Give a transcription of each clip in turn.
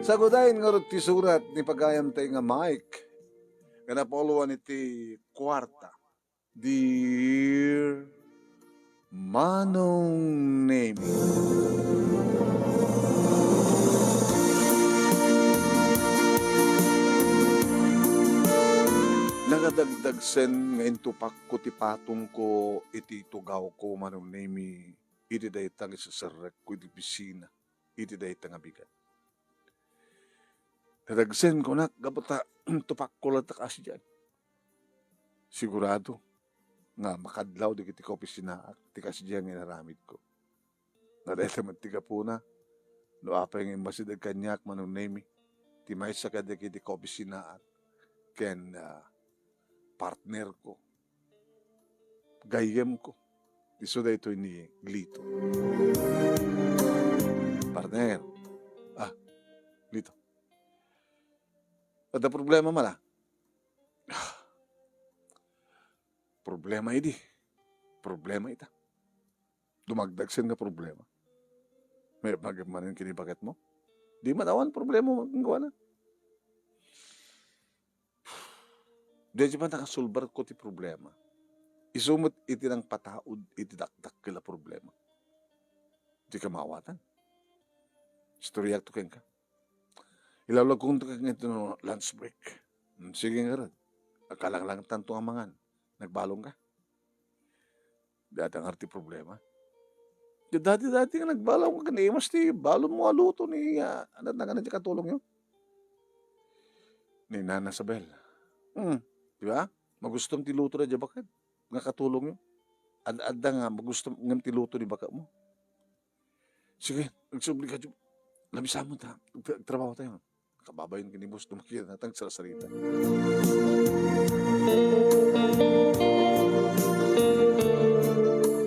Sagudayin nga rin ti surat ni pagayam tayo nga Mike. Kana poluan iti kwarta. Dear Manong Nemi. Nagadagdag sen nga intupak ko ti patong ko iti tugaw ko Manong Nemi. Iti daytang isasarek ko iti bisina. Iti daytang abigat. Nadagsen ko na, gabata, tupak ko lang takas dyan. Sigurado, nga makadlaw di kiti ko pisinaak, tikas dyan nga naramid ko. Nadahil naman tiga po na, no apay nga masidag kanyak Manong Nemi, ti may sakad di kiti ko pisinaak, ken partner ko, gayem ko, iso da ito ni Lito. Partner, Lito. Ada problema mala. Problema idi. Problema ita. Dumagdag sen nga problema. May pagmanin kini bakit mo? Di matawan problema mo ang gawa na. Di ba nakasulbar ko ti problema? Isumot iti ng pataod iti dakdak kila problema. Di ka mawatan. Istorya to ken ka. Ilalag kong ito no lunch break. Sige nga rin. Akalang lang tanto ang mangan. Nagbalong ka. Dati ang arti problema. Dati nga nagbalong ka. Kanimas ti balong mo aluto ni anak na ka katulong yun. Ni Nana Sabel. Di ba? Magustom ti luto na dyan bakit? Nga katulong yun. Ada nga magustom ng ti luto ni baka mo. Sige. Nagsubli ka dyan. Labisa mo ta. Trabaho tayo. Kababayan kinibos, dumakita natang sarasarita.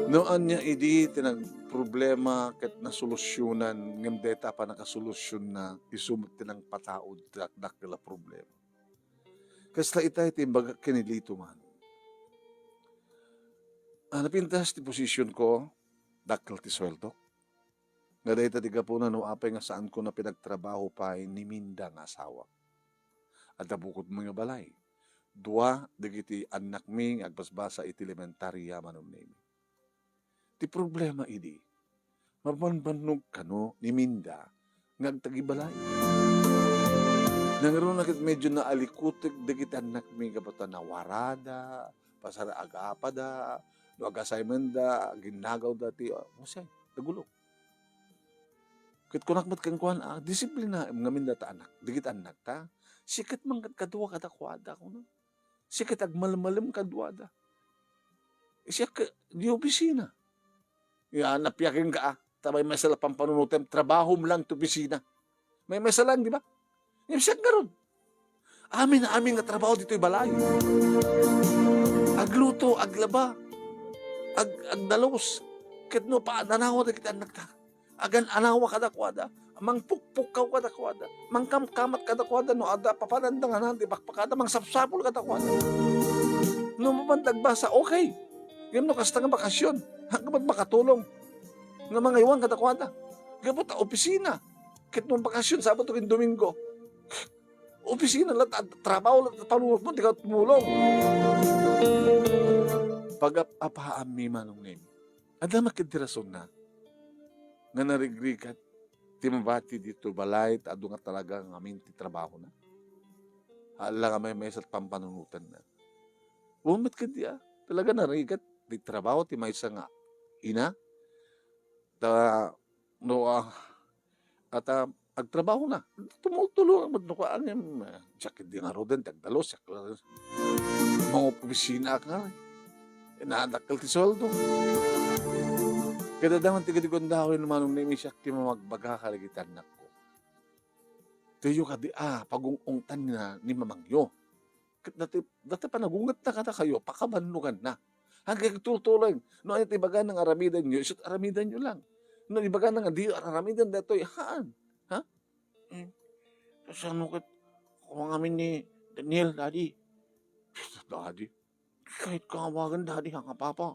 Noon niya idi tinag problema ket nasolusyonan ngem deta pa nakasolusyon na isumot tinang pataod dakdak kala problema. Kasta itay timbaga kinilito man. Napintas ti posisyon ko dakkel ti sweldo. Nga dahil tatiga po na no apay nga saan ko na pinagtrabaho pa ni Minda nga asawa. At nabukod mga balay. Dua, digiti anak mi agbasbasa iti elementarya Manong Nemi. Ti problema idi, mabanbanog kano ni Minda nga agtagibalay. Nangaroon na medyo naalikutig digiti anak mi kapata nawarada, pasara agapada, no agasayman da, ginagaw dati, masay, nagulog. Kit kunakmat kang kuhan, disiplina ngamin data anak, digit anak ta, sikat man kadwa kadakwada ko na. Sikat agmalmalim kadwada. Siya di opisina. Yan, napiyakin ka tabay may sala pampanunutem, trabaho mo lang to opisina. May mesa lang, di ba? Yung siya garon. Amin nga trabaho dito'y balay. Agluto, aglaba, agdalos. Kit no pa, nanawa na kita anak ta. Agan anawa kadakwada, mangpukpuk ka kadakwada, mangkamkamat kadakwada, no ada papanandangan di bakpakada, mangsapsapul kadakwada. No mabandagbasa, okay. Yung no kasta nga bakasyon, hanggang makatulong. Nga mga iwan kadakwada. Gabot na opisina. Kit nung bakasyon, Sabado kin Domingo. Opisina lang, trabaho lang, panunod mo, di ka tumulong. Pag-apaami Manong Nemi, ada makidirason na, nga narigrikat, timabati dito balay, ado nga talaga ng amin ti trabaho na. Hala nga may mesat pampanunutan na. Bumit ka diya, talaga narigat, di trabaho, ti may nga ina, agtrabaho na. Tumutulong, magnukaan yung sakit di nga roden, tagdalos, mga opisina ka, inaadakal ti soldo. Kada daman tiga-tigon daw yung Manong Nemi siya ti mamagbaga kalagitan na ko. Tayo ka di, pag-ungtan na ni Mamangyo. Dati pa nagungat na kata kayo, pakabanlugan na. Hanggang tutuloy, no ay tibaga ng aramidan nyo, isot aramidan nyo lang. No ibaga ng di aramidan dato'y, haan? Ha? Kasi ano kat, kung amin ni Daniel, Daddy. Daddy? Kahit kawagan, Daddy, hanga papa.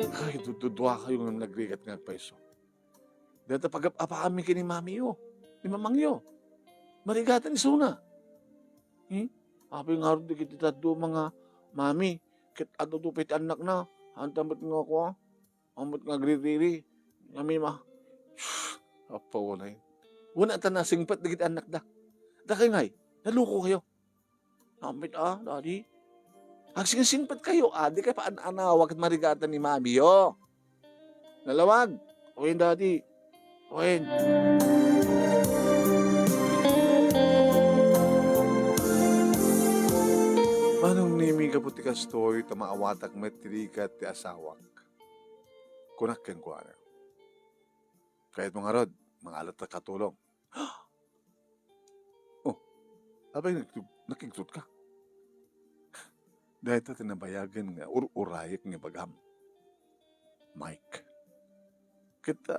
Kahit dudwa kayo ng nagrigat ng peso. Dito pag-apaami kini Mami yo, ni Mamang yo. Marigatan isuna. Apay nga rin di kita do mga mami, kit ato do piti anak na, antamot nga ako, amot nga gririri, kami ma, apa wala yun. Wala ta na singpat digit anak da. Da kayo ngay, naluko kayo. Amit daddy. Ang singpat kayo, di kayo paanawag at marigatan ni mami, yo. Nalawag. Owen, daddy. Owen. Manong nimi ka puti ka story ta maawatak metrikat ti asawak. Kunak ken ko ano. Kahit mga rod, mga alat na katulong. Oh, abay nakigtut ka. Dahil ito tinabayagan nga, urayik nga bagam. Mike. Kita,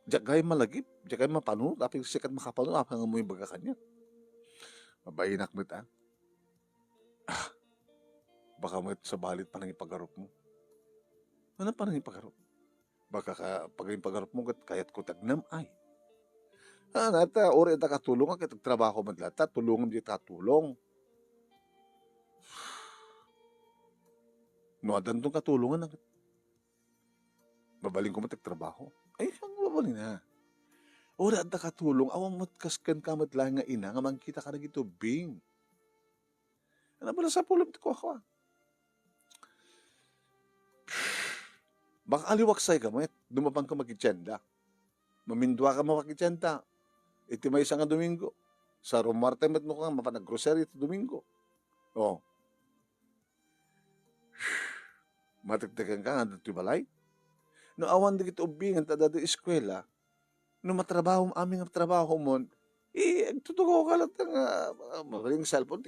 jagay malagip, jagay mapano, tapi sikat makapano, apa nga mo yung baga kanya. Mabayinak mo ta. Baka mo sa balit pa nang ipagarop mo. Ano pa nang ipagarop? Baka pag ipagarop mo, kayat ko tagnam ay. Nata, ori ita katulong, kaya trabaho maglata, tulungan di katulong. No, adan tong katulungan na. Babaling ko matagtrabaho. Ay, ang babaling na. Ori ita katulong, awang matkaskan ka matlahan nga ina, nga mangkita ka na gitubing. Ano ba na sa pulong ko ako? Baka aliwaksay ka, may dumapang ka magkitsenda. Mamindwa ka makakitsenda. Iti may isang Domingo. Sa Romarte mat mo ka mapanag-grocery iti Domingo. Oh. Matigtagan ka nga dito balay. No awan di kita ubingan tada do eskwela. No matrabaho aming trabaho mo, tutugaw ka lang nga mabaling cellphone,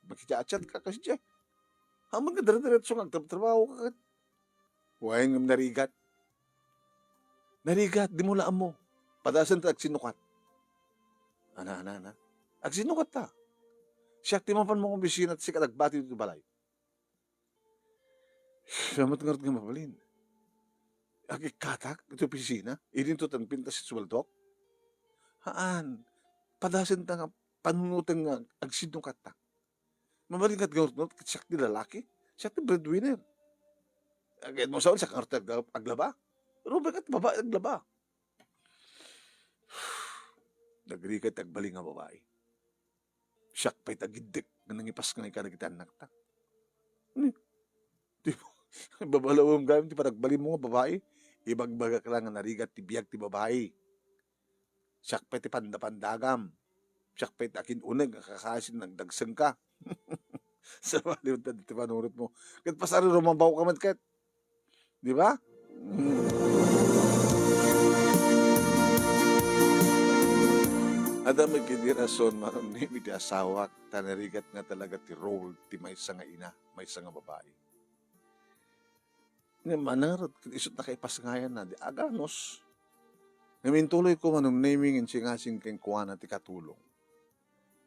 makikichat ka kasi dyan. Hamang ka dire-diretso nga trabaho ka. Huwag ng narigat. Narigat, di mo laan mo. Padasan ta agsinukat. Ana. Agsinukat ta. Siyak timapan mo kong bisina at sikat agbati dito balay. Salamat nga rin nga mabalin. Agikatak, ito pisina. Idin to tan pintas si Suwaldok. Haan. Padasan ta nga panunutan nga agsinukat ta. Mabalin nga gawin siyak di lalaki. Siyak di breadwinner. Agad mo saan sa karte aglaba? Rubek at babae aglaba. Nagrikat agbaling nga babae. Siyak pa'y tagidik na nangipas nga ikanagitan nakta. Di mo, babalawang gawin, di pa nagbali mo nga babae. Ibagbaga ka lang nga narigat, tibiyag ti babae. Siyak pa'y ti pandapandagam. Siyak pa'y takin unag, kakasin ng dagsang ka. Sa maliwag na dito panurot mo. Kat pasari rumabaw ka man kat. Di ba? Ada may kini rason maron ni mi ti asawak tanarigat nga talaga ti role ti maysa nga ina, maysa nga babae. Nga manarot isut na kay pasngayan na di aganos. Ngamintuloy ko manong naming and singasing keng kuwana ti katulong.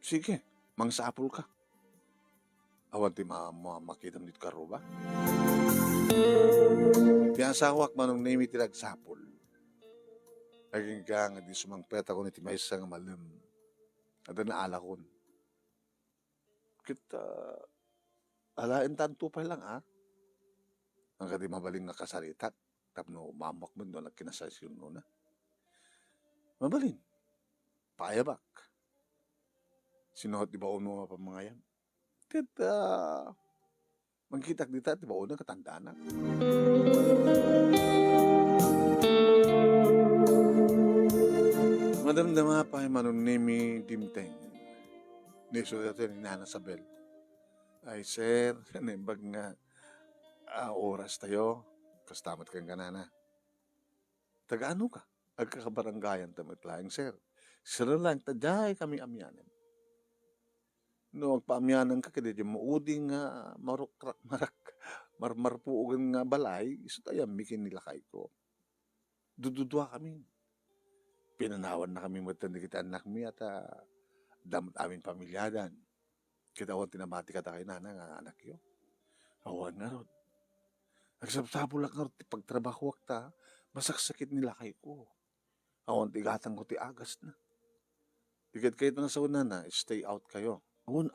Sige, mangsapol ka. Awan ti makita nito karo ba? Ti asawak manong nami ti nagsapol. Naging ka nga di sumangpet ako ni ti maysa nga malam. At naala kon. Kita alain tanto pa lang Ang kadi mabaling nga kasaritak. Tapno mamak mo doon nagkinasasyon mo na. Mabalin. Paayabak. Sinuhot di ba uno pa mga yan? Kita magkitak dita di ba uno katandaan na. Madamdama pa yung manunimi dimteng. Niso dito ni Nana Sabel. Ay, sir, naimbag nga oras tayo. Kastamat kang kanana. Taga-ano ka? Agkakabaranggayan tamit lang, sir. Sir lang, taday kami amyanan. No, agpaamyanan ka, kaya di mauding nga marpuugan nga balay, iso tayo mikin nila kay ko. Dududwa kami. Pinanawan na kami matanda kita anak mi at damot aming pamilyadan. Kita awan tinamati kata kay nana nga anak yo. Awan nga ron. Nagsabsabo lang nga ron, pagtrabaho ta, masaksakit nila kay ko. Awan tigatang ko ti agas na. Tikat kayo nga sa una na, stay out kayo. Awon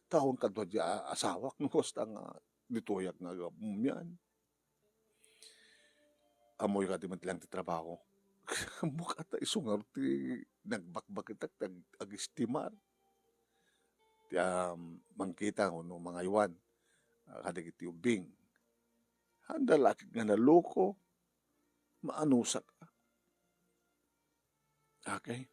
taon ka doon di asawak no kosta nga dituyak nga yan. Amoy ka di man lang ti trabaho. Mukha ta isungar ti nagbakbak itak ag-estimar. Ti mangkita ko no mga iwan. Kadig iti ubing. Handa laki nga naloko. Maanusak ka. Okay.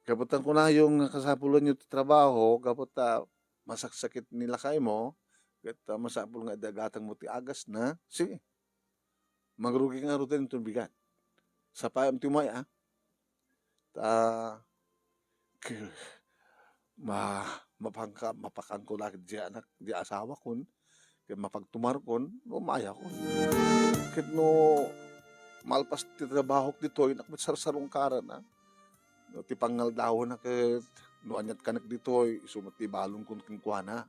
Kaputan ko na yung kasapulan nyo ti trabaho, kaputa masaksakit nila kay mo, kat masapul nga dagatang mo ti agas na, sige, magrugi nga rutin itong bigat. Sa payam ti may, ta, k- mapakang ko lagi di anak, di asawa kon, kaya mapagtumar kon, umaya kon. Kaya no, malpas ti trabaho dito, inak sarsarong kara na, no, ti pangal daw na ket no anyat kanak dito isumat ti balon kun kinkwana.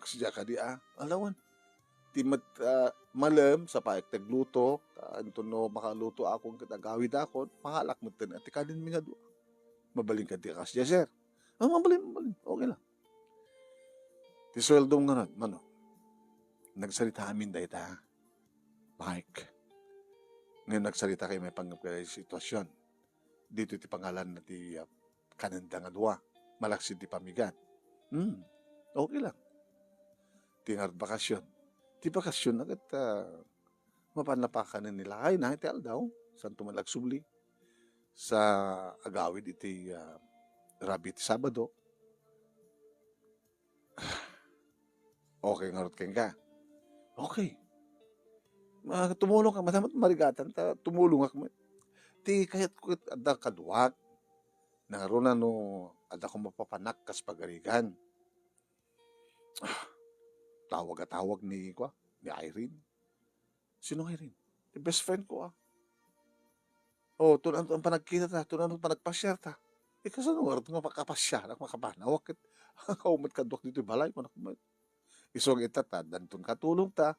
Kasi ka di alawan. Ti malam sa paek tagluto, anto no makaluto akong kitagawid akon, mahalak mo tin at kadin mi nga do. Mabaling ka ti kas sir. Mabaling. Okay lang. Ti sweldo nga mano. Nagsalita amin da ita. Mike. Ngayon nagsalita kayo may panggap kayo sitwasyon. Dito ti pangalan na ti kananda nga dua. Malaksin ti pamigan. Okay lang. Ti nga bakasyon. Ti bakasyon agad mapanapakan nila. Ay na, iti aldaw. San tumalagsubli. Sa agawid iti rabi ti Sabado. Okay nga rot ka. Okay. Tumulong ka. Matamat marigatan. Tumulong ako. Ti kayat ko ada kaduwag. Naroon na no, ada ko mapapanak kas pagarigan. Tawag ni Irene. Sino Irene? The best friend ko Oh, tunan ang panagkita ta, tunan ang panagpasyar ta. Kasi ano, nga makapasyar, makapanawak ket kaumat kadok dito balay mo na isog itata, dantun katulong ta,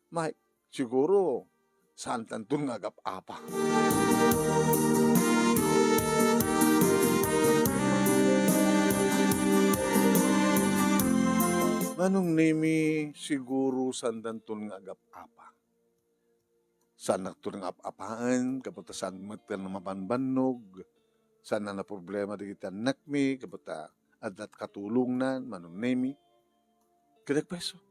Mike, siguro, saan tantun nga agap-apa. Manong nimi siguro sandanton nga agap-apa. Saan nagtun nga apapaan, kaputa saan matan na mabanbanog, saan na problema di kita nakmi, kaputa adat katulong na, manong nimi. Kadag peso.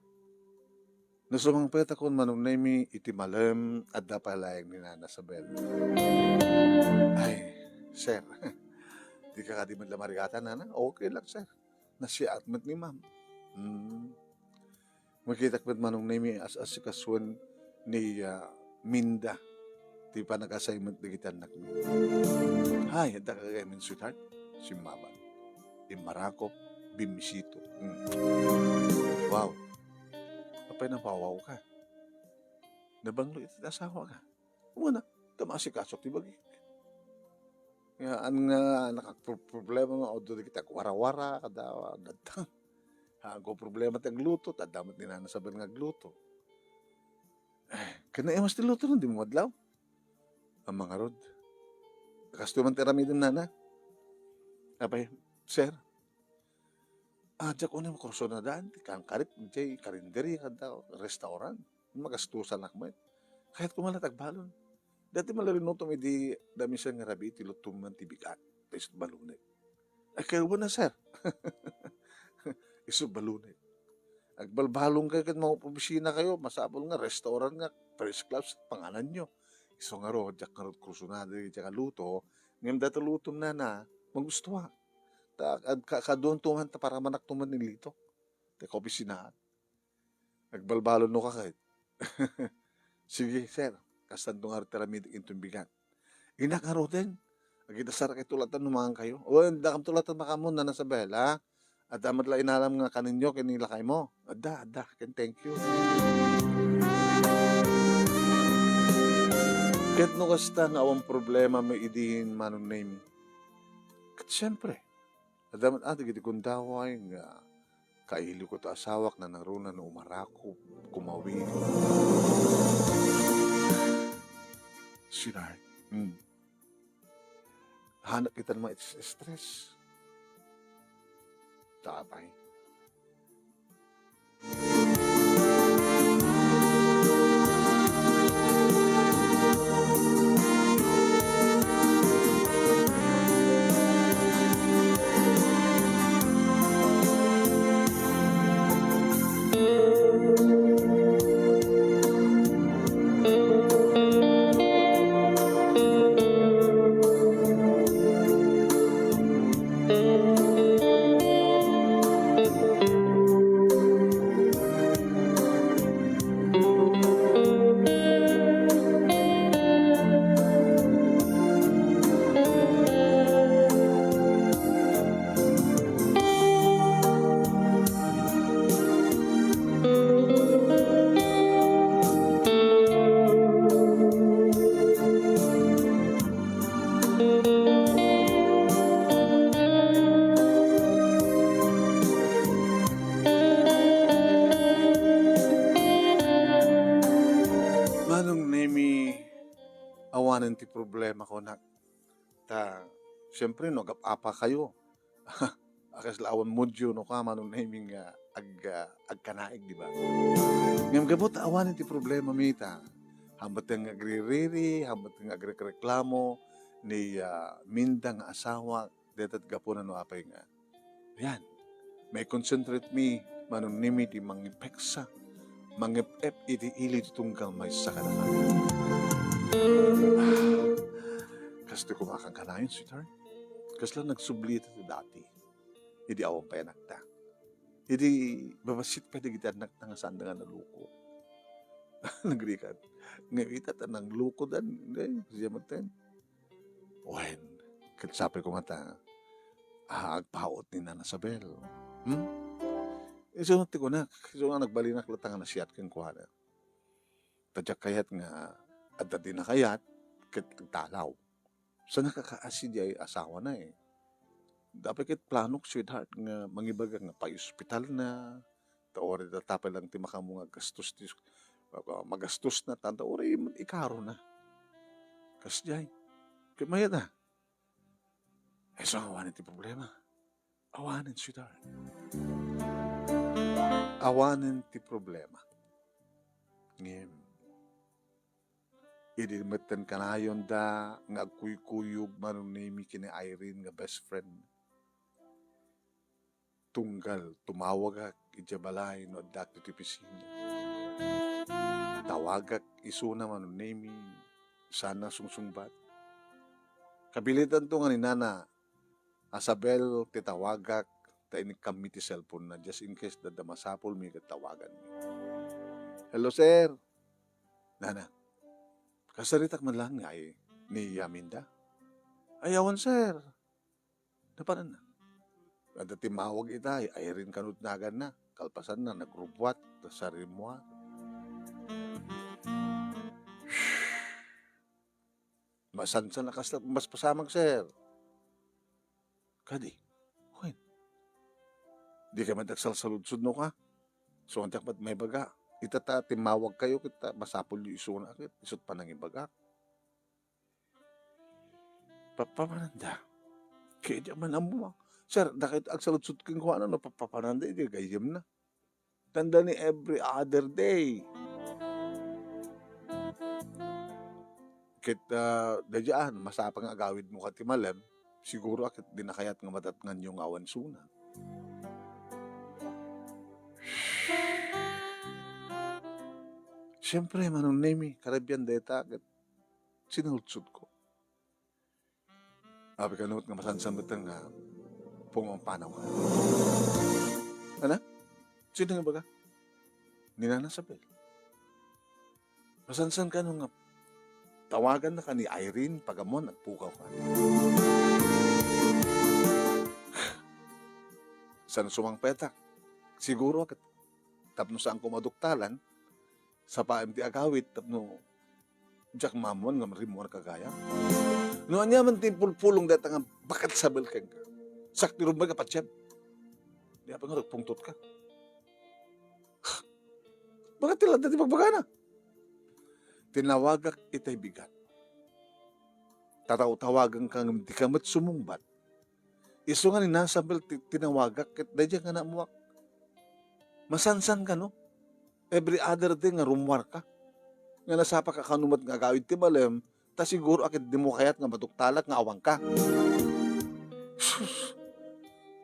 Nasumang peta kon manong nimi iti malam adda palayang ni Nana Sabel. Ay, sir, di ka kadi man lamarigatan, Nana? Okay lang, sir. Nasiat mat ni ma'am. Makita ko manong nimi as sikaswan ni Minda. Di pa nag-assignment na kita anak mi. Hay, handa ka kagamin, sweetheart. Si Mama. Imarakop, bimisito. Wow. Apay napawaw ka. Nabanglo ito asawa ka. Muna, tamasik-asok ti bagi. Nga, nakaproblema nga, o doon kita wara-wara, kadawa, dadang. Ako problema tayong gluto, tadamat ni Nana Sabel nga gluto. Kana mas tiluto nun, di mo madlaw. Ang mga rod. Kasto man tiramidin Nana. Apay, sir, diyak ko na kurso na daan, kang karit, jay, karinderi, restaurant, magastusan nakmet. Kahit kumalatag balon. Dati malarinuto may di dami siya nga rabi, tilutum man tibigat, tayo balunay. Ay, kayo ba na, sir? Iso balunay. Agbalbalong kayo kat mga pabisina kayo, masabol nga, restaurant nga, first class, pangalan nyo. Iso nga ro, diyak nga ro, kurso na, diyak nga luto, ngayon dati lutom na, magustuha. Kadon tuman ta para manak tuman nilito. Te ko bisinahan. Nagbalbalon no ka kahit. Sige, sir. Kastan tong arteramid intong bigat. Inak nga roten. Agidasar kay tulatan numangan kayo. O, hindi kam tulatan makamon na nasa bela. At damat la inalam nga kaninyo kinila kay mo. Ada. Thank you. Ket no kasta nga awang problema may idihin manong name. Kat siyempre. Adamat giti kundaway nga kaili ko ta asawak na naruna na umarako, kumawi. Sweetheart. Hanak kita naman stress. Tabay. Manong nemi awanan ti problema ko na ta siyempre no apa kayo. Akas lawan modyo no ka manong nemi nga agkanaig di ba? Ngam gabot awanan ti problema mita. Hambat nga agririri, hambat nga agreklamo ni minda nga asawa detat gapunan no apay nga. Yan. May concentrate mi manong nemi ti mangipeksa mangipep iti ili tunggal may sakanakan. Kasto kumakang kanayon, sweetheart. Kasla nagsublit ito dati. Hindi awang pa anak ta. Hindi babasit pa di kita anak ta nga sanda nga naluko. Nagrikat. Ngayon ita ta nang luko dan. Hindi, siya maten. Wen, katsapi ko mata, agpaot ni Nana Sabel. Isunod ti ko na. So nga nagbalinak latang na siyat kang kuha na. Tadyak kayat nga, at dati na kayat, talaw. So nakakaasi di ay asawa na eh. Dapat kit planok, sweetheart, nga mangibaga nga pa-hospital na, taori na tapay lang ti makamu nga gastos, magastos na, tanda ori ikaro na. Kasjay, kaya maya na. Eh so awanin ti problema. Awanin, sweetheart. Awanin ti problema. Ngem. Idimeten kanayon da nga agkuy-kuyog manunimi kini Irene nga best friend. Tunggal tumawagak ijabalay no addak ti pisina. Tawagak isuna manunimi sana sungsungbat. Kabilitan to nga ni Nana Asabel titawagak ta ini kami ti cellphone na just in case da masapol mi katawagan mi. Hello sir. Nana. Kasaritak man lang nga ni Yaminda. Ayawan sir. Napanan na. At timawag ita ay rin kanut nagan na. Kalpasan na nagrubwat sa rimwa. Masansan na kasla mas pasamag sir. Kadi. Wen. Di ka madagsal sa ludsud no ka. So antak ba't may baga. Itata timawag kayo kita masapol yung iso na akit. Isot pa nang ibaga. Papamananda. Kaya di man amo. Sir, nakita ag saludsud kong kuha na papamananda. Hindi gayam na. Tanda ni every other day. Kita dadyaan masapang agawid mo katimalem. Siguro akit dinakayat nga matatngan yung awan suna. Siyempre, manong nemi, Caribbean data, sinulutsud ko. Abi ka nga masansambutan nga pumampanaw ka. Ano? Sino nga ba ka? Ni Nana Sabel. Masansan ka nga tawagan na ka ni Irene pagamon nagpukaw ka. San sumang petak. Siguro tapno saan kumaduktalan sa paimti agawit tapno jak mamon nga marimuan kagaya. No anya man tin pulpulong data nga bakat sabel kang ka. Sakti rumba ka patsyan. Di apa nga nagpungtot ka. Bakit tila dati pagbagana? Tinawagak itay bigat. tataw-tawagan kang di ka mat sumungbat. Iso nga ni nasabel tinawagak ket dadya nga na mo masansan ka no. Every other day nga rumwar ka. Nga nasapa ka kanumat nga gawid ti balem, ta siguro akit di mo kayat nga matuktalak nga awang ka. Sus!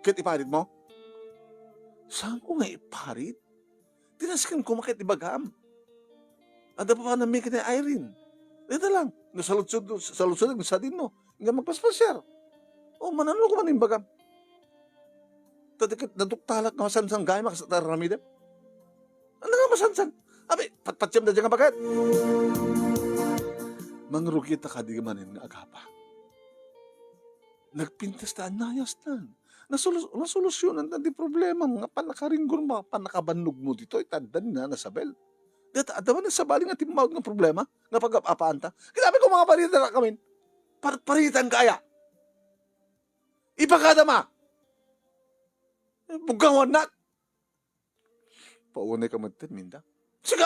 Ket iparit mo? Saan ko nga iparit? Tinaskan ko makit ibagam. Ada pa na may kina Irene. Ito lang. No, saludsod sa din no. Nga magpaspasyar. O, manalo ko man yung bagam. Tadikit, natuktalak nga masansan gaya makasataramidem. Ano nga masansan? Abi, patpatsam na dyan nga bagat. Mangrugita ka di manin nga agapa. Nagpintas ta anayas tan. Nasolusyonan na di problema nga panakaringgon mo, panakabannog mo dito, itandan na nasabel. Dito, adaman na sabali nga timawag ng problema, nga pag-apaan ta. Kinabi ko mga parita na kami, paritan kaya. Ipagkada ma. Bugangon na. Paunay ka magtin, Minda. Sige.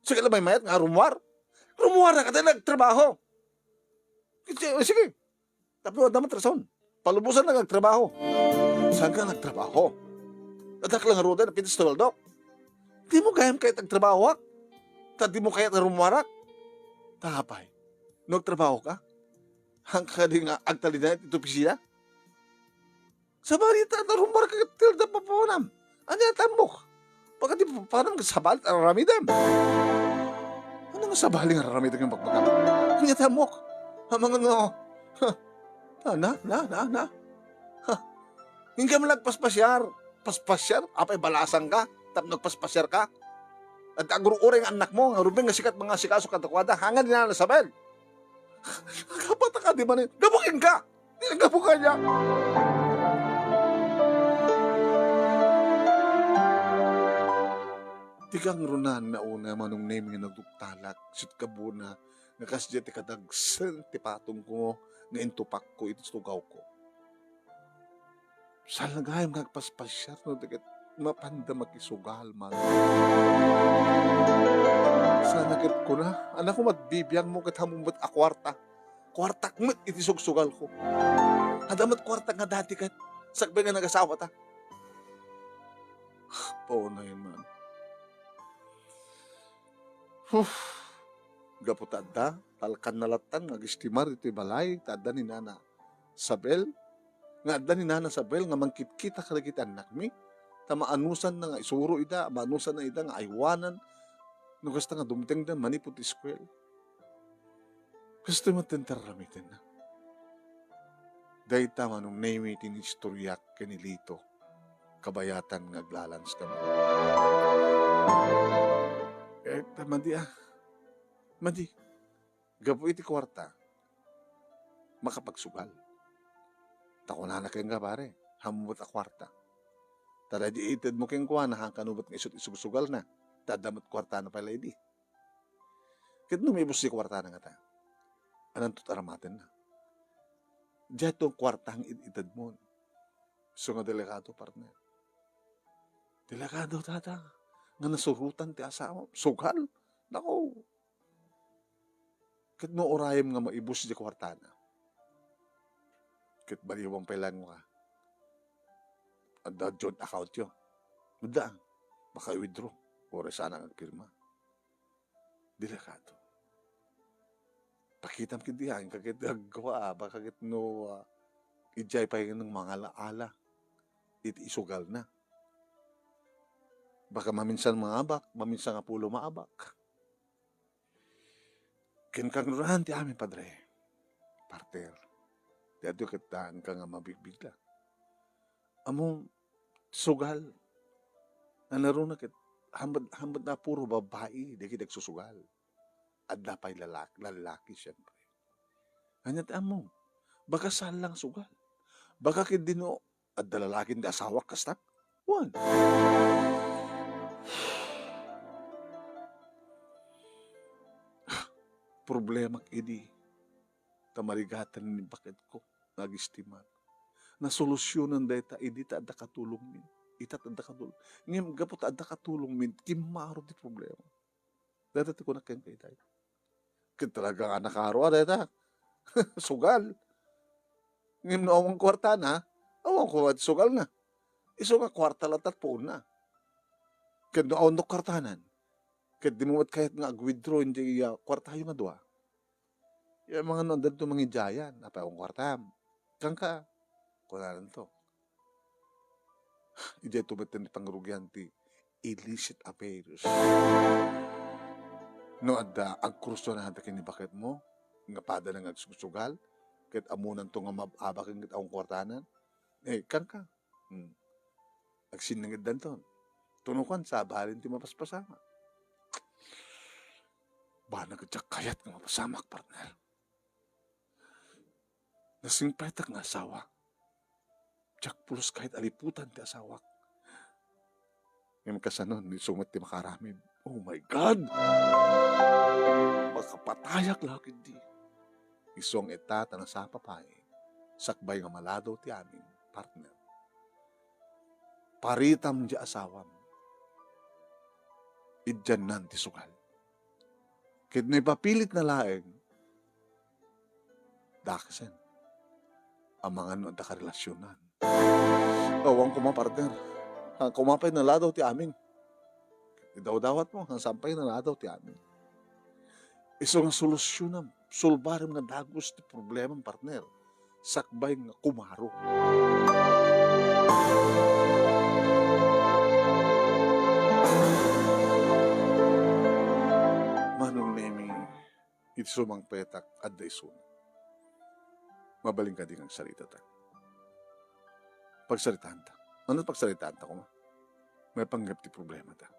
Sige lang may mayat nga rumwar. Rumwar na ka tayo nagtrabaho. Sige. Tapi wala naman trason. Palubusan na nagtrabaho. Saan ka nagtrabaho? Adak lang roda na pitas toldo. Di mo gayam kahit nagtrabaho ak. Di mo kahit rumwarak. Tahapay. Nagtrabaho ka? Hangka di nga agtalina ito pisina? Sa balita na rumwarak ka tilda papawanam. Anya tambok. Pagka di papanam ka sabalit ang ramidam. Ano nga sabalit ang ramidam yung pagpagam? Anya tambok. Mga no. Na. Hindi ka malang paspasyar. Paspasyar? Apay balasan ka? Tap nagpaspasyar ka? At aguro-ure ang anak mo, ang rubing nga sikat mga sikaso katakwada, hangan din na nasabel. Kapata ka, di ba? Gabukin ka! Gabukan niya! Tigang runan na una manong name nga nagduktalak, sit kabuna, nga kasya ti kadagsan ti patong ko, nga intupak ko, ito tugaw ko. Saan nagayam nagpaspasyar, no, tigat mapanda makisugal man. Sana kit ko na, anak ko matbibiyang mo kat hamumbat a kwarta. Kwarta mat iti sugsugal ko. Adamat kwarta nga dati kat, sakbay nga nagasawa ta. Oo na yun man. Gapot adda, talkan nalatan, nagistimar iti balay, tadda ni Nana Sabel, nga adda ni Nana Sabel, nga mangkit-kita kalagit anak mi, ta maanusan na nga isuro ida, maanusan na ida nga aywanan, no kasta nga dumteng da manipot iskwel. Gusto mo tentaramitin na. Dahil tama nung name tinistoryak kanilito, kabayatan nga glalans kami. Madi Madi, gapo iti kwarta, makapagsugal. Tako na kayong nga pare, hamumot a kwarta. Tada di itad mo kayong kuha na hangkanubat ng isut-isusugal na, tadamot kwarta na pala idi. Kit numibos si kwarta na nga ta, anang tutaramatin na. Diyan itong kwarta ang itad mo. So nga delikado, partner. Delikado, tata. Nga nasurutan ti asawa. Sugal. Nako. Kit no orayam nga maibus di kwarta na. Kit baliwang pailan mo ka. Ada joint account yun. Mada, baka withdraw. Ora sana ang pirma. Delikado. Pakitam kindihan, kakit gawa, baka kit no, ijay pa yung mga alaala. Isugal na. Baka maminsan mga abak, maminsan nga pulo maabak. Kinkangruhan ti amin, padre. Parter. Di adyo kitaan ka nga mabigbigla. Among sugal. Nanaro na kit, hambad na puro babae, di kidag susugal. At napay lalaki siyempre. Kanya among, baka saan lang sugal. Baka kidino, at dalalakin di asawak kastak. One. Problema idi. Tamarigatan ni bakit ko. Nagistiman. Na solusyonan da ita, idi ta adda katulong min. Ita adda katulong. Ngayon, gapot adda katulong min, kimaro di problema. Dati ko na kayang kaitay. Kaya talaga anak araw, data. Sugal. Ngem no awang kwarta na, awang ko sugal na. Isu nga kwarta latat po na. Ket no awang no kwartanan, ket di mo kahit nga ag-withdraw hindi kwartayo nga dua. Yung mga no dadto mangijayan, apa awang kwartam. Kangka, kunalan to. Ijay tumitin ni pangrugian ti illicit affairs. No adda agkurso na handa kini bakit mo, nga pada na agsusugal, ket amunan to nga mababak ket awang kwartanan. Kangka. Agsinangid danton. Tunukan sa bahalin ti mapaspasama. Ba nagadyak kayat nga mapasamak, partner. Nasing petak nga asawa. Diyak pulos kahit aliputan ti asawak. Ngayon kasanon, ni sumat ti makaramid. Oh my God! Makapatayak lakid di. Isong etata na sa papay. Sakbay nga malado ti amin, partner. Paritam di asawam. Idyan nan ti sugal. Kit may papilit na laeng, dakasen. Ang mga ano da karelasyonan. Awang partner. Ang kumapay na ladaw ti amin. Idaw-dawat mo, ang sampay na ladaw ti amin. Iso nga solusyonan, sulbarim nga dagos ti problema, partner. Sakbay nga kumaro. Manong nemi, iti sumang petak adda isun. Mabaling ka din ang salita ta. Pagsalitaan ta. Ano pagsalitaan ta ko ma? May panggap ti problema ta.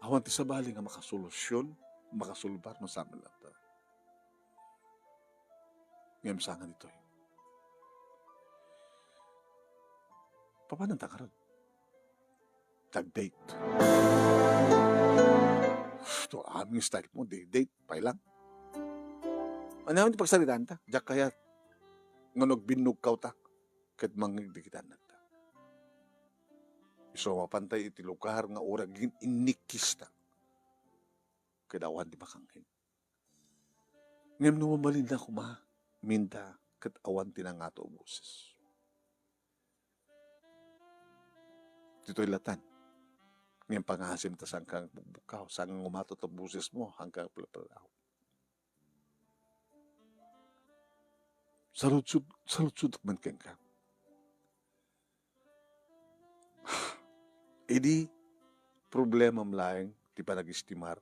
Awan ti sabali nga makasolusyon, makasulbar, masama lang ta. Ngayon sangan ito. Paano ta karon? Tag-date. Ito, aming style mo, date, pay lang. Ano yung pagsalitaan ta? Diyak kaya, nganog binug kaw ta, kat mangigdikitan na ta. So, mapantay iti lugar nga urag inikis ta. Kadawan di makanghin. Ngayon numabalin na kuma, minda, kat awan tinangato buses. Dito'y latan. Ngayon pangasim ta sangkang bukaw, sangkang umato ta buses mo, hanggang palapalaw. Salutsud man ka. Idi, problema mlaeng, ti panag-istimar,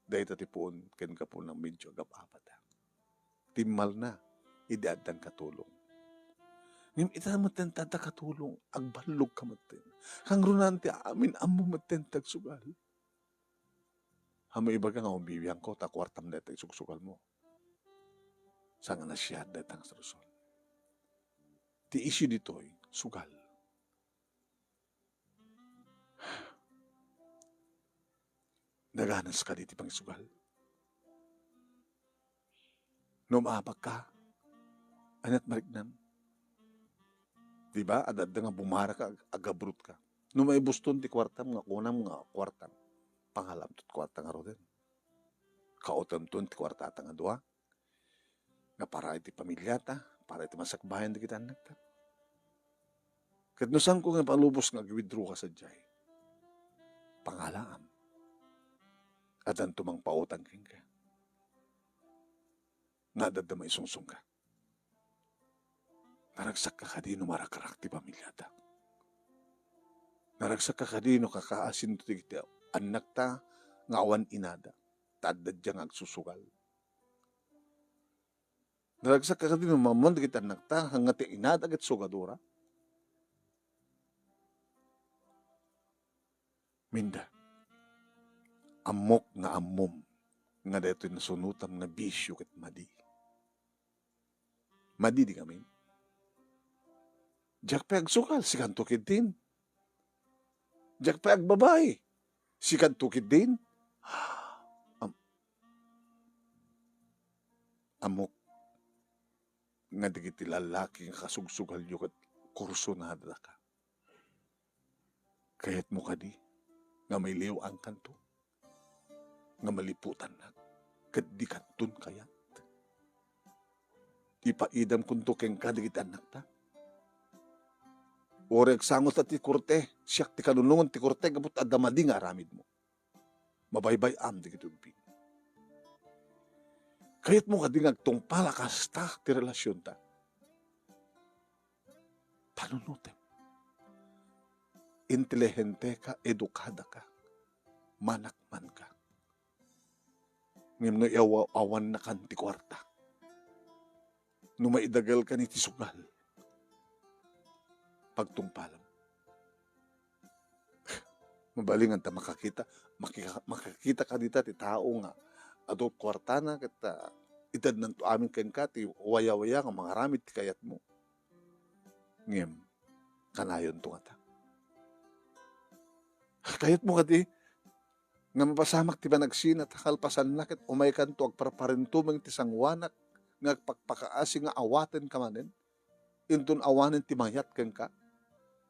dahil tatipuon, ken ka po ng medyo agap-apata. Timal na, idaad ng katulong. Ngayon, itamaten tata katulong, agbalog ka maten. Kang runante, amin, amo maten tagsugal. Hamo iba ka nga, umibiyang ko, takwartam na itag sugsugal mo. Sanga na siya, datang sa Rizal. Ti issue dito'y, sugal. Naganas ka dito pang sugal. Numabag ka, anat marignan. Diba? Adad nga bumara ka, agabrut ka. May buston ti kwartam nga, kunam nga kwartam. Pangalam tot kwartam nga roden. Kautam ton ti kwartata nga dua. Nga para iti pamilyata, para iti masakbayan di kita anak ta. Kat nusan ko nga palubos nga withdraw ka sa jay. Pangalaam. Adan tumang pautang ka. Nadad na may sungsung ka. Naragsak ka kadino marakarak ti pamilyata. Naragsak ka kadino kakaasin to ti anak ta nga awan inada. Tadad diyang agsusugal. Naragsak ka kadino mamon ti kita anak ta hanga ti inada agad sugadura. Minda. Amok nga amom nga deto'y nasunutam nga bisyo ket madi. Madi di kami. Diyak pa agsukal, si kantukid din. Diyak pa agbabay, si kantukid din. Amok nga digiti lalaki nga kasugsugal yu ket kurso na hadla ka. Kayat mo kadi nga may liw ang kanto. Nga maliputan na, kat di kantun kayat. ipaidam kunto keng kadagiti anak ta. Oreg sangot at ti kurte, siyak ti kanunungan ti kurte, gabut adamadi nga aramid mo. Mabaybay am di kitubing. Kayat mo kadi ngagtungpala kasta ti relasyon ta. Panunutem. Intelihente ka, edukada ka, manakman ka. Ngim no awan na kan ti kwarta. No maidagal ka ni ti sugal. Pagtungpalam. Mabalingan ta makakita ka dita ti tao nga adot kwarta na kita itad ng amin ken ka ti waya-waya nga mga ramid ti kayat mo. Ngem kanayon to nga ta. Kayat mo kadi nga mapasamak ti banagsin at kalpasan na ket umay kanto agparparentumeng ti sangwanak nga agpakpakaasi nga awaten ka manen. Intun awanen ti mayat ken ka.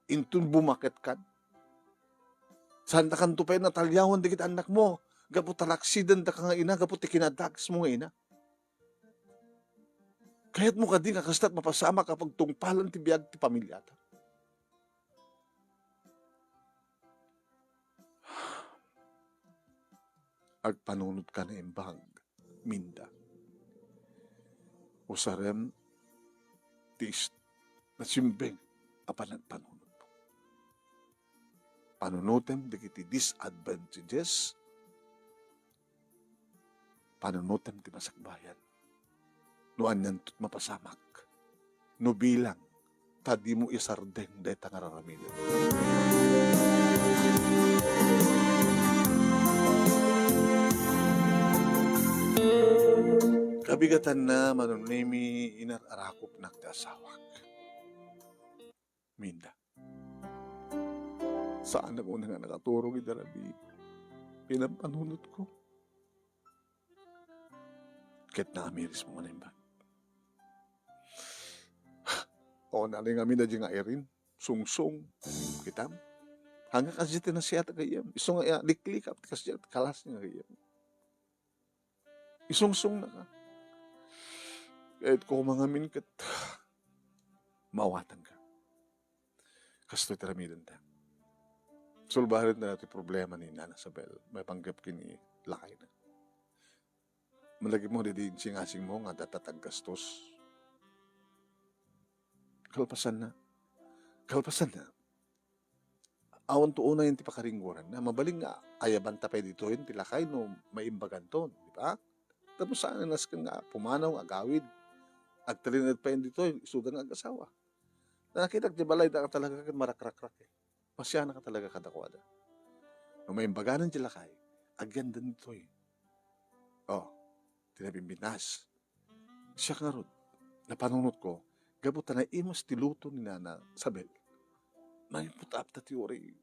Intun bumaket kan. Saan ta kanto pa natalyawan di kita anak mo. Gapu talaksiden da ka nga ina, gapu ti kinadags mo nga ina. Kayat mo kadi nga kastat mapasama kapag tungpalan ti biyag ti pamilya ta. Agpanunod ka na imbag, minda. Usarem, tis, nasimbeng, apan panunod mo. Panunutem, di kiti disadvantages, panunutem ti masakbayan. Nuan yan tut mapasamak. No bilang, tadi mo isardeng dahi tangararaminan. Kabigatan na manunimi inarakop na ti asawak. Minda. Saan ako na nga nakaturong idarabi? Pinampanunod ko. Ket na amiris mo na imbag. O naling amin na di nga irin. Sungsong. Kitam. Hanggang kasi na siya tagayam. Iso nga liklikap. Kasi kalas nga kayam. Isungsong na ka. Kahit ko mangamin kat mawatan ka. Kasto tiramidan ta. Sulbaharit na natin problema ni Nana Sabel. May panggap kini lakay na. Malagi mo di singasing mo nga datatag gastos. Kalpasan na. Kalpasan na. Awan to una yung tipakaringguran na mabaling nga ayaban tapay dito yung tilakay no maimbagan to. Di ba? Tapos saan na naskan nga pumanaw, agawid. Agtalinad pa yun dito yung isudang ag-asawa. Nakakita di balay da ka talaga marakrakrak eh. Pasya na ka talaga kadakwada. No maimbaganan di lakay, aganda nito eh. Oh, tinabimbinas. Siya nga ron, napanunod ko, gabutan na imas tiluto ni Nana Sabel. May putap ta teori,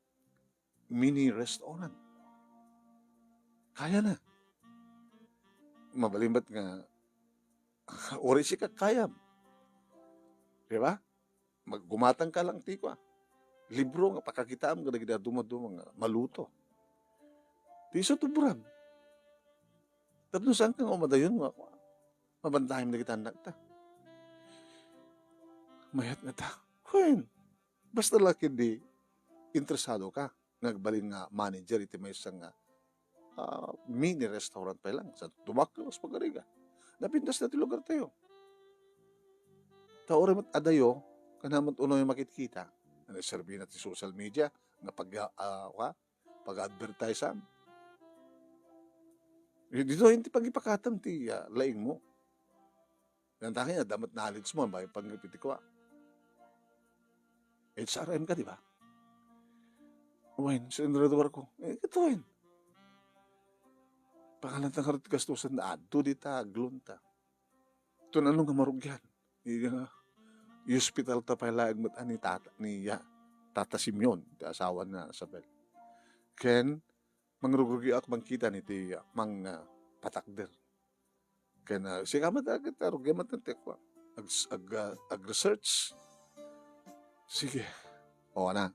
mini restaurant. Kaya na. Mabalimbat nga, ori si kakayam. Diba? Maggumatang ka lang tikwa. Libro nga pakakitaan nga nagida dumaduma nga maluto. Di so tuburan. Tapos saan kang umadayon mo ako? Mabantahin na kita anak ta. Mayat na ta. Kwen. Basta laki di interesado ka. Nagbalin nga manager iti may isang mini restaurant pa lang. Sa Tumaklos pagkariga. Napintas na ti lugar tayo. Taore mat adayo. Kanamat uno yung makitkita. Nagserbi na ti social media. Nga pag-advertise am. Dito hindi pag-ipakatam ti laing mo. Nantakin na damat knowledge mo. Bayo pag-ipiti ko. HRM ka, di ba? Uwain, sinunod ko. Ito wain. Pakalantang karat gastusan na adto dita, glunta. Ito na nung marugyan. Hospital ta pala ni Tata Simeon, ti asawa na Sabel. Ken, mangrugugi ak mangkita ni ti patakder. Ken, siya agad rugya matantek ko. Ag-research. Sige. O na.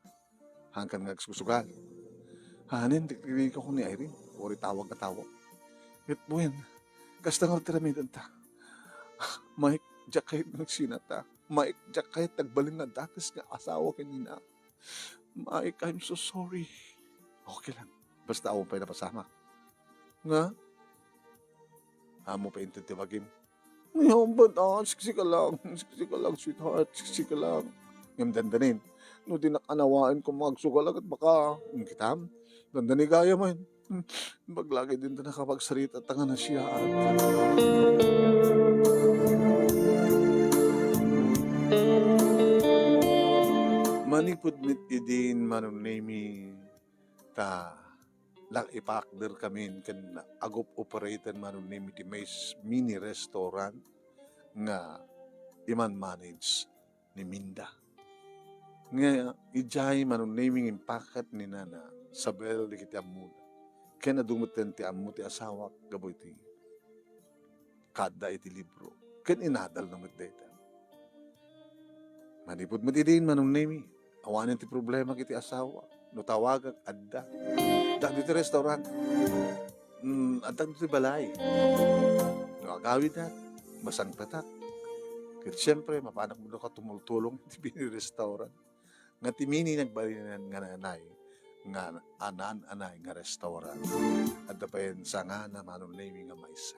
Hangkan nga susugal. Hanin, tikrinig ako ni Irene. Ori tawag na tawag. It buwan. Kasta nga tiramidan ta. Diyak kahit ng sinata. Mike, diyak kahit nagbaling na dakas nga asawa kanina. Mike, I'm so sorry. Okay lang. Basta ako pa'y napasama. Nga? Amo pa intintibagin. Ngayon ba na? Siksi ka lang. Siksi ka lang, sweetheart. Siksi ka lang. Ngayon dandanin. No, di nakanawaan ko magsugal agad baka. Kitam? Dandani gaya man. Baglagi din na nakapagsalita tanga na siya. Manipod mit idin manunemi ta lang ipakder kami kan agop operator manunemi ti may mini restaurant nga iman manage ni Minda. Nga ijay manunemi impakat ni Nana sabel di kiti amuna. Kaya nadumutin ti amu ti asawa gaboy ti kada iti libro. Kan inadal na matdeta. Manipod mo din manunemi. Awanin ti problema kiti asawa. No tawagag adda. Dagdi ti restaurant. Adda ti balay. No agawid na. Basang tatak. Kaya siyempre, mapanak mo ka tumultulong ti bini restaurant. Nga timini nagbalinan nga nanay. Nga anan-anay nga restaurant. Adda pa yun sa nga na manunemi nga maysa.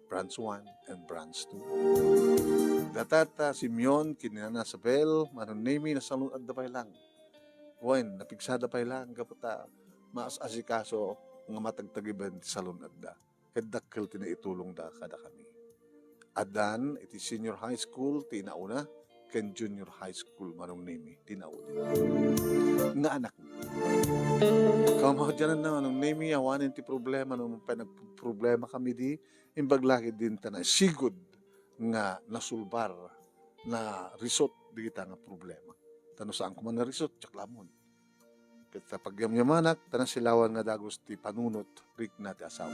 Branch 1 and Branch 2. Datata, Simeon, kinana Sabel, manunemi na salun at dapay lang. Wen, napigsada pay lang, kapata, maas asikaso, nga matagtagiban ti salun at da. Kadakkel tinaitulong da kada kami. Adan, iti senior high school, tinauna, ken junior high school, manunemi, tinauna. Nga anak mo. Kamao dyan na manunemi, awanin ti problema, nung pinagproblema kami di, imbaglaki din ta na sigud nga nasulbar na resort di kita nga problema. Tano saan ko man na resort, tsaklamon. Kita pagyamyamanak, tanan silawan nga dagos ti panunot, rik na ti asawa.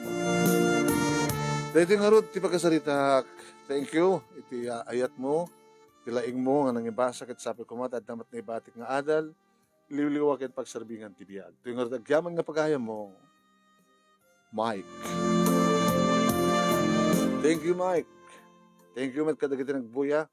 Dahil nga rod, ti pagkasarita, thank you, iti ayat mo, tilaing mo, nga nangibasa kat sabi ko at damat na ibatik nga adal, liwliwag at pagsarbingan ti biyag. Ito nga rod, agyaman nga pagaya mo, Mike. Thank you, Mike. Thank you, mat kadagiti nagbuya.